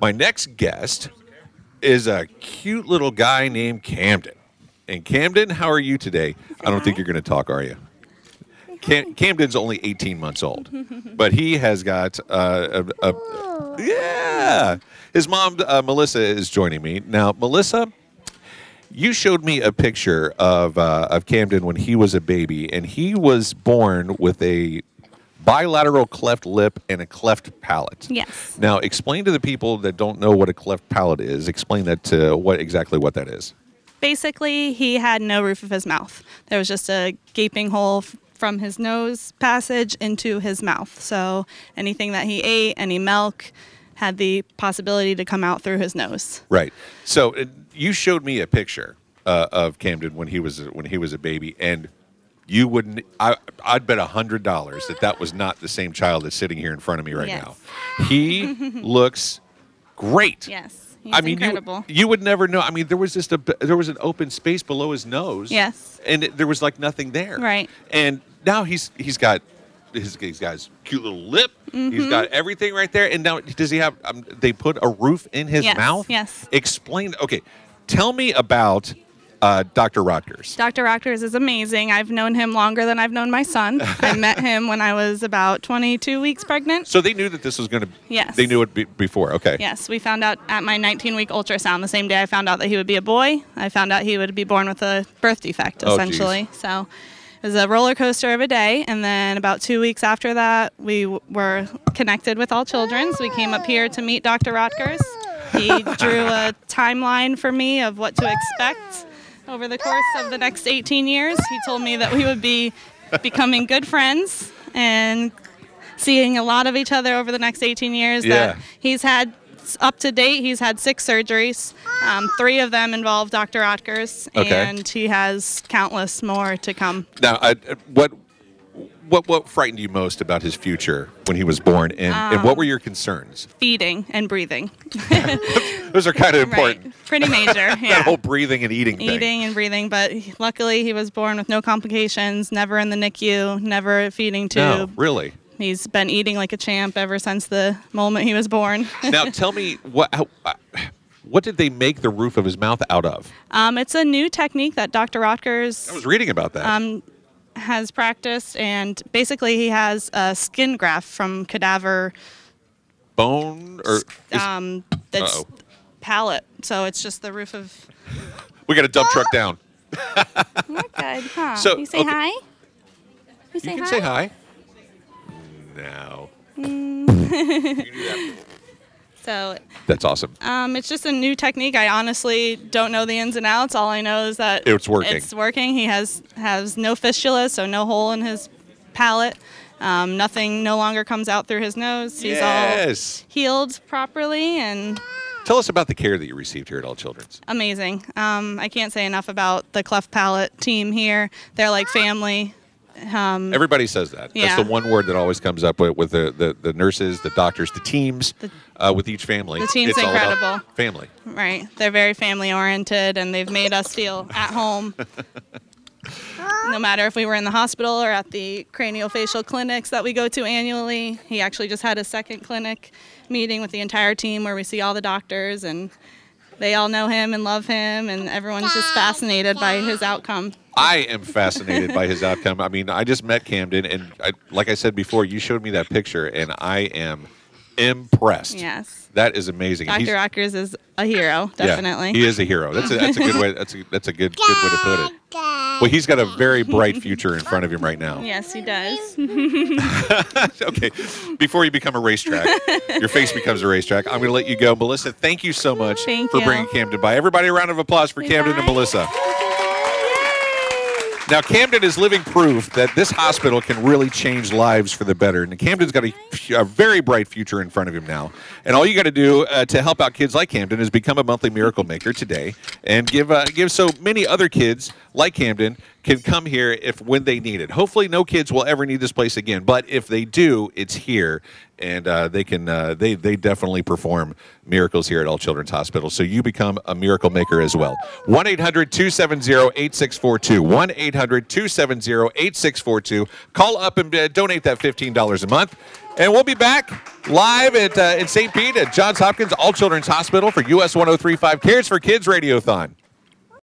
My next guest is a cute little guy named Camden. And Camden, how are you today? I don't think you're going to talk, are you? Camden's only 18 months old, but he has got yeah. His mom, Melissa, is joining me now. Melissa, you showed me a picture of Camden when he was a baby, and he was born with a bilateral cleft lip and a cleft palate. Yes. Now, explain to the people that don't know what a cleft palate is. Explain that to exactly what that is. Basically, he had no roof of his mouth. There was just a gaping hole from his nose passage into his mouth. So anything that he ate, any milk, had the possibility to come out through his nose. Right. So you showed me a picture of Camden when he was a baby, and you wouldn't. I'd bet $100 that was not the same child that's sitting here in front of me right now. He looks great. Yes. He's incredible. You would never know. I mean, there was an open space below his nose. Yes. And there was like nothing there. Right. And now he's got his cute little lip. He's got everything right there. And now does he have? They put a roof in his mouth. Yes. Explain. Okay. Tell me about Dr. Rotgers. Dr. Rotgers is amazing. I've known him longer than I've known my son. I met him when I was about 22 weeks pregnant. So they knew that this was going to. Yes. They knew it before. Okay. Yes. We found out at my 19-week ultrasound the same day I found out that he would be a boy. I found out he would be born with a birth defect, essentially. So it was a roller coaster of a day. And then about 2 weeks after that, we were connected with All Children's. We came up here to meet Dr. Rotgers. He drew a timeline for me of what to expect over the course of the next 18 years. He told me that we would be becoming good friends and seeing a lot of each other over the next 18 years. Yeah. That he's had, up to date, he's had 6 surgeries. 3 of them involve Dr. Rotgers, and he has countless more to come. Now, what frightened you most about his future when he was born, and what were your concerns? Feeding and breathing. Those are kind of important. Right. Pretty major, yeah. That whole breathing and eating thing. Eating and breathing, but luckily he was born with no complications, never in the NICU, never a feeding tube. No, really? He's been eating like a champ ever since the moment he was born. Now, tell me, what did they make the roof of his mouth out of? It's a new technique that Dr. Rotgers... I was reading about that. Has practiced, and basically he has a skin graft from cadaver bone or that's palate. So it's just the roof of. We got a dump truck down. We're good, huh? So you say hi. You can say hi. No. You do that. So that's awesome. It's just a new technique. I honestly don't know the ins and outs. All I know is that it's working. It's working. He has no fistula, so no hole in his palate. Nothing no longer comes out through his nose. He's all healed properly. And tell us about the care that you received here at All Children's. Amazing. I can't say enough about the cleft palate team here. They're like family. Everybody says that. Yeah. That's the one word that always comes up with the nurses, the doctors, the teams, with each family. The team's it's incredible. All about family. Right. They're very family oriented, and they've made us feel at home. No matter if we were in the hospital or at the craniofacial clinics that we go to annually. He actually just had a second clinic meeting with the entire team where we see all the doctors, and they all know him and love him, and everyone's just fascinated by his outcome. I am fascinated by his outcome. I mean, I just met Camden, and like I said before, you showed me that picture, and I am impressed. Yes. That is amazing. Dr. Rotgers is a hero, definitely. Yeah, he is a hero. That's a good way. That's a good way to put it. Well, he's got a very bright future in front of him right now. Yes, he does. Okay, before you become a racetrack, your face becomes a racetrack. I'm going to let you go. Melissa, thank you so much for bringing Camden by. Everybody, a round of applause for Camden and Melissa. Now, Camden is living proof that this hospital can really change lives for the better. And Camden's got a very bright future in front of him now. And all you got to do to help out kids like Camden is become a monthly Miracle Maker today and give so many other kids like Camden can come here when they need it. Hopefully no kids will ever need this place again, but if they do, it's here, and they definitely perform miracles here at All Children's Hospital. So you become a miracle maker as well. 1-800-270-8642. 1-800-270-8642. Call up and donate that $15 a month. And we'll be back live at in St. Pete at Johns Hopkins All Children's Hospital for US 1035 Cares for Kids Radiothon.